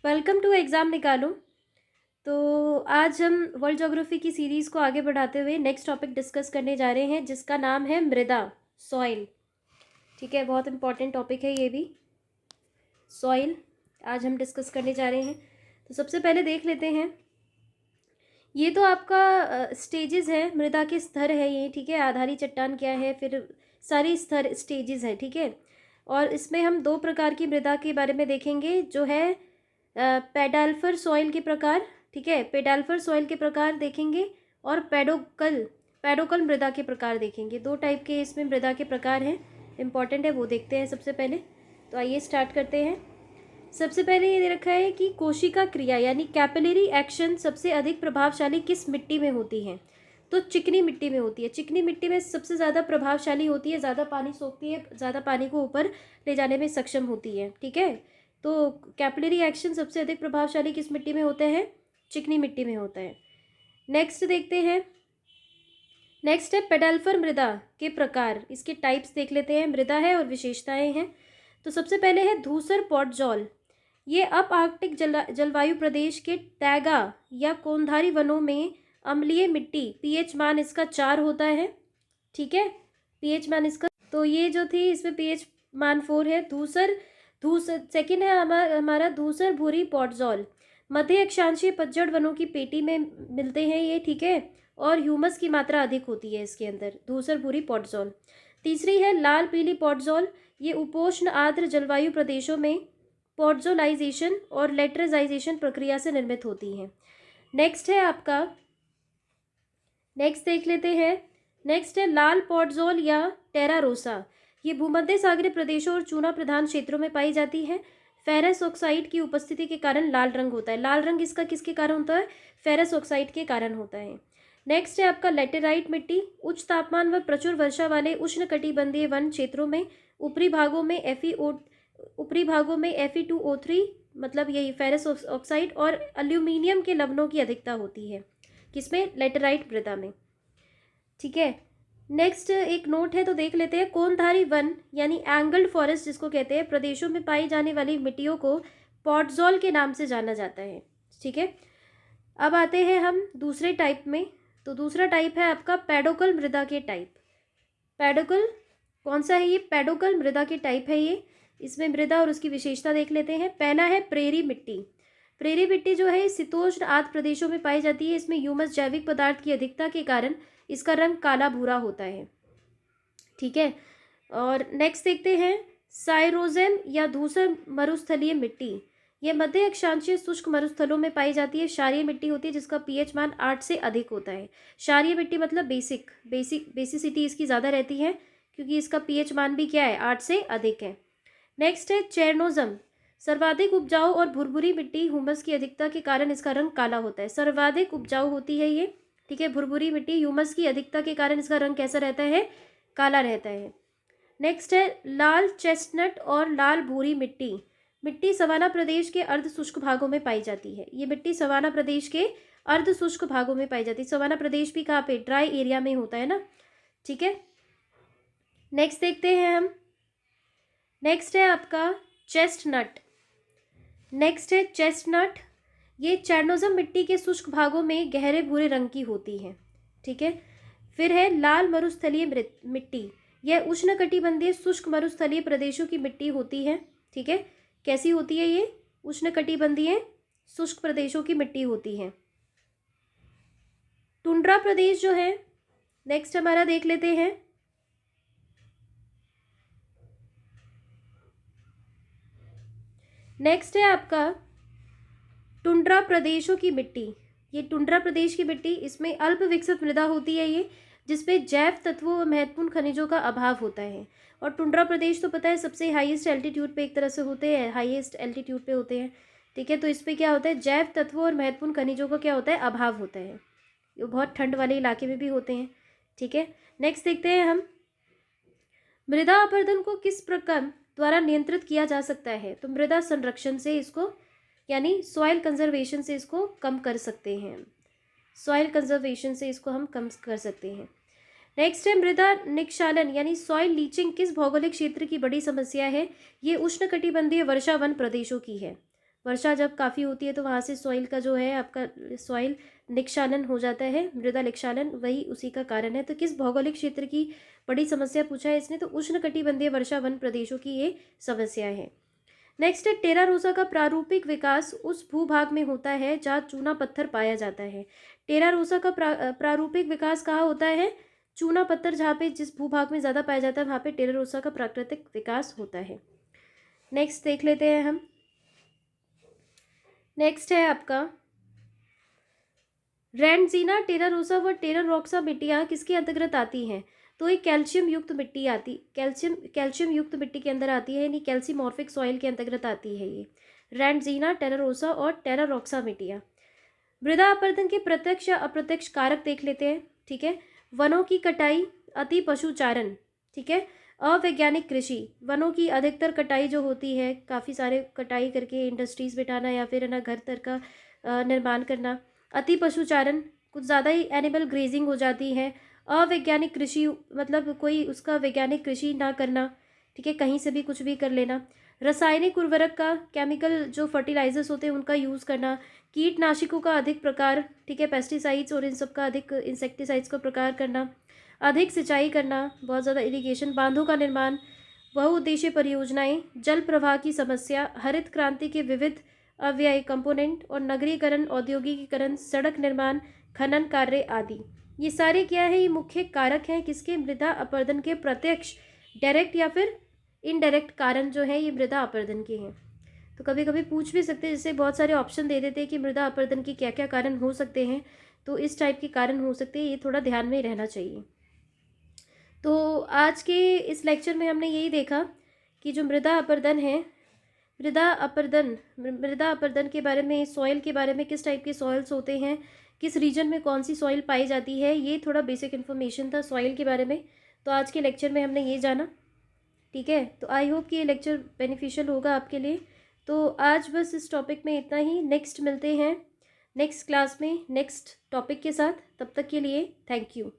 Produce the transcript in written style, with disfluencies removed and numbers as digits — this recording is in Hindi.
वेलकम टू एग्ज़ाम निकालो। तो आज हम वर्ल्ड ज्योग्राफी की सीरीज़ को आगे बढ़ाते हुए नेक्स्ट टॉपिक डिस्कस करने जा रहे हैं, जिसका नाम है मृदा, सॉइल। ठीक है, बहुत इंपॉर्टेंट टॉपिक है ये भी, सॉइल। आज हम डिस्कस करने जा रहे हैं। तो सबसे पहले देख लेते हैं, ये तो आपका स्टेजेस है, मृदा के स्तर है ये। ठीक है, आधारी चट्टान क्या है, फिर सारी स्तर स्टेजेस है। ठीक है, और इसमें हम दो प्रकार की मृदा के बारे में देखेंगे, जो है पेडाल्फर सॉइल के प्रकार। ठीक है, पेडाल्फर सॉइल के प्रकार देखेंगे, और पेडोकल पेडोकल मृदा के प्रकार देखेंगे। दो टाइप के इसमें मृदा के प्रकार हैं, इंपॉर्टेंट है, वो देखते हैं सबसे पहले। तो आइए स्टार्ट करते हैं। सबसे पहले ये दे रखा है कि कोशिका क्रिया यानी कैपिलरी एक्शन सबसे अधिक प्रभावशाली किस मिट्टी में होती है। तो चिकनी मिट्टी में होती है। चिकनी मिट्टी में सबसे ज़्यादा प्रभावशाली होती है, ज़्यादा पानी सोखती है, ज़्यादा पानी को ऊपर ले जाने में सक्षम होती है। ठीक है, तो कैपिलरी एक्शन सबसे अधिक प्रभावशाली किस मिट्टी में होते हैं? चिकनी मिट्टी में होता है। नेक्स्ट देखते हैं, नेक्स्ट है पेडल्फर मृदा के प्रकार, इसके टाइप्स देख लेते हैं। मृदा है और विशेषताएं हैं। तो सबसे पहले है धूसर पॉटजॉल। ये अप आर्कटिक जलवायु प्रदेश के टैगा या कोनधारी वनों में अम्लीय मिट्टी, पीएच मान इसका 4 होता है। ठीक है, पीएच मान इसका, तो ये जो थी इसमें पीएच मान 4 है। धूसर सेकेंड है हमारा धूसर भूरी पॉटजॉल। मध्य अक्षांशीय पतझड़ वनों की पेटी में मिलते हैं ये। ठीक है, और ह्यूमस की मात्रा अधिक होती है इसके अंदर, धूसर भूरी पॉटजॉल। तीसरी है लाल पीली पॉटजॉल। ये उपोष्ण आर्द्र जलवायु प्रदेशों में पॉटजोलाइजेशन और लेटराइजेशन प्रक्रिया से निर्मित होती हैं। नेक्स्ट है आपका, नेक्स्ट देख लेते हैं, नेक्स्ट है लाल पॉटजोल या टेरा रोसा। ये भूमध्य सागरीय प्रदेशों और चूना प्रधान क्षेत्रों में पाई जाती है। फेरस ऑक्साइड की उपस्थिति के कारण लाल रंग होता है। लाल रंग इसका किसके कारण होता है? फेरस ऑक्साइड के कारण होता है। नेक्स्ट है आपका लेटेराइट मिट्टी। उच्च तापमान व प्रचुर वर्षा वाले उष्णकटिबंधीय वन क्षेत्रों में ऊपरी भागों में Fe2O3 मतलब यही फेरस ऑक्साइड और एल्यूमिनियम के लवणों की अधिकता होती है। किसमें? लेटेराइट मृदा में। ठीक है, नेक्स्ट एक नोट है तो देख लेते हैं। कोनधारी वन यानी एंगल्ड फॉरेस्ट जिसको कहते हैं, प्रदेशों में पाई जाने वाली मिट्टियों को पॉटजॉल के नाम से जाना जाता है। ठीक है, अब आते हैं हम दूसरे टाइप में। तो दूसरा टाइप है आपका पेडोकल मृदा के टाइप। पेडोकल कौन सा है? ये पेडोकल मृदा के टाइप है ये। इसमें मृदा और उसकी विशेषता देख लेते हैं। पहला है प्रेरी मिट्टी। प्रेरी मिट्टी जो है शीतोष्ण आर्द्र प्रदेशों में पाई जाती है। इसमें ह्यूमस जैविक पदार्थ की अधिकता के कारण इसका रंग काला भूरा होता है। ठीक है, और नेक्स्ट देखते हैं साइरोजेन या धूसर मरुस्थलीय मिट्टी। यह मध्य अक्षांशीय शुष्क मरुस्थलों में पाई जाती है। क्षारीय मिट्टी होती है जिसका पीएच मान 8 से अधिक होता है। क्षारीय मिट्टी मतलब बेसिसिटी इसकी ज़्यादा रहती है, क्योंकि इसका पीएच मान भी क्या है? 8 से अधिक है। नेक्स्ट है चेरनोजम। सर्वाधिक उपजाऊ और भुरभुरी मिट्टी, ह्यूमस की अधिकता के कारण इसका रंग काला होता है। सर्वाधिक उपजाऊ होती है ये। ठीक है, भुरभुरी मिट्टी, ह्यूमस की अधिकता के कारण इसका रंग कैसा रहता है? काला रहता है। नेक्स्ट है लाल चेस्टनट और लाल भूरी मिट्टी। मिट्टी सवाना प्रदेश के अर्ध शुष्क भागों में पाई जाती है। ये मिट्टी सवाना प्रदेश के अर्ध शुष्क भागों में पाई जाती है। सवाना प्रदेश भी कहाँ पे? ड्राई एरिया में होता है ना। ठीक है, नेक्स्ट देखते हैं हम, नेक्स्ट है आपका चेस्टनट। नेक्स्ट है चेस्टनट। ये चेरनोजम मिट्टी के शुष्क भागों में गहरे भूरे रंग की होती है। ठीक है, फिर है लाल मरुस्थलीय मिट्टी। यह उष्णकटिबंधीय शुष्क मरुस्थलीय प्रदेशों की मिट्टी होती है। ठीक है, कैसी होती है ये? उष्णकटिबंधीय शुष्क प्रदेशों की मिट्टी होती है। टुंड्रा प्रदेश जो है नेक्स्ट हमारा देख लेते हैं। नेक्स्ट है आपका टुंड्रा प्रदेशों की मिट्टी। ये टुंड्रा प्रदेश की मिट्टी, इसमें अल्प विकसित मृदा होती है ये, जिसमें जैव तत्वों व महत्वपूर्ण खनिजों का अभाव होता है। और टुंड्रा प्रदेश तो पता है सबसे हाईएस्ट एल्टीट्यूड पे एक तरह से होते हैं, हाईएस्ट एल्टीट्यूड पे होते हैं। ठीक है, तो इस पर क्या होता है? जैव तत्वों और महत्वपूर्ण खनिजों का क्या होता है? अभाव होता है। ये बहुत ठंड वाले इलाके में भी होते हैं। ठीक है, नेक्स्ट देखते हैं हम, मृदा अपरदन को किस प्रकार द्वारा नियंत्रित किया जा सकता है। तो मृदा संरक्षण से इसको, यानी सॉइल कंजर्वेशन से इसको कम कर सकते हैं। सॉइल कंजर्वेशन से इसको हम कम कर सकते हैं। नेक्स्ट है मृदा निक्षालन यानी सॉइल लीचिंग किस भौगोलिक क्षेत्र की बड़ी समस्या है। ये उष्णकटिबंधीय वर्षावन प्रदेशों की है। वर्षा जब काफ़ी होती है तो वहाँ से सॉइल का जो है आपका सॉइल निक्षालन हो जाता है, मृदा निक्षालन, वही उसी का कारण है। तो किस भौगोलिक क्षेत्र की बड़ी समस्या पूछा है इसने, तो उष्णकटिबंधीय वर्षा वन प्रदेशों की ये समस्या है। नेक्स्ट है, टेरा रोसा का प्रारूपिक विकास उस भूभाग में होता है जहाँ चूना पत्थर पाया जाता है। टेरा रोसा का प्रारूपिक विकास कहाँ होता है, चूना पत्थर जहाँ पे जिस भूभाग में ज़्यादा पाया जाता है वहाँ पे टेरा रोसा का प्राकृतिक विकास होता है। नेक्स्ट देख लेते हैं हम। नेक्स्ट है आपका रैंडजीना, टेरा रोसा व टेरा रॉक्सा मिट्टियाँ किसके अंतर्गत आती हैं, तो एक कैल्शियम युक्त मिट्टी आती, कैल्शियम युक्त मिट्टी के अंदर आती है, यानी कैल्सीमॉर्फिक सॉइल के अंतर्गत आती है ये रैंडजीना, टेरा रोसा और टेरा रॉक्सा मिट्टियाँ। मृदा अपरदन के प्रत्यक्ष या अप्रत्यक्ष कारक देख लेते हैं। ठीक है, वनों की कटाई, अति पशुचारण, ठीक है, अवैज्ञानिक कृषि, वनों की अधिकतर कटाई जो होती है, काफ़ी सारे कटाई करके इंडस्ट्रीज़ बिठाना या फिर है ना घर तर का निर्माण करना, अति पशुचारण, कुछ ज़्यादा ही एनिमल ग्रेजिंग हो जाती है, अवैज्ञानिक कृषि मतलब कोई उसका वैज्ञानिक कृषि ना करना, ठीक है, कहीं से भी कुछ भी कर लेना, रासायनिक उर्वरक का, केमिकल जो फर्टिलाइजर्स होते हैं उनका यूज़ करना, कीटनाशकों का अधिक प्रकार, ठीक है, पेस्टिसाइड्स और इन सब का अधिक, इंसेक्टिसाइड्स का प्रकार करना, अधिक सिंचाई करना, बहुत ज़्यादा इरिगेशन, बांधों का निर्माण, बहुउद्देशीय परियोजनाएं, जल प्रवाह की समस्या, हरित क्रांति के विविध अव्ययी कंपोनेंट और नगरीकरण, औद्योगिकीकरण, सड़क निर्माण, खनन कार्य आदि। ये सारे क्या है, ये मुख्य कारक हैं किसके, मृदा अपरदन के प्रत्यक्ष, डायरेक्ट या फिर इनडायरेक्ट कारण जो है ये मृदा अपरदन के हैं। तो कभी कभी पूछ भी सकते हैं, जैसे बहुत सारे ऑप्शन दे देते हैं कि मृदा अपरदन के क्या क्या कारण हो सकते हैं, तो इस टाइप के कारण हो सकते हैं, ये थोड़ा ध्यान में रहना चाहिए। तो आज के इस लेक्चर में हमने यही देखा कि जो मृदा अपरदन है, मृदा अपरदन के बारे में, सॉइल के बारे में, किस टाइप के सॉइल्स होते हैं, किस रीजन में कौन सी सॉइल पाई जाती है, ये थोड़ा बेसिक इन्फॉर्मेशन था सॉइल के बारे में। तो आज के लेक्चर में हमने ये जाना। ठीक है, तो आई होप कि ये लेक्चर बेनिफिशियल होगा आपके लिए। तो आज बस इस टॉपिक में इतना ही, नेक्स्ट मिलते हैं नेक्स्ट क्लास में नेक्स्ट टॉपिक के साथ। तब तक के लिए थैंक यू।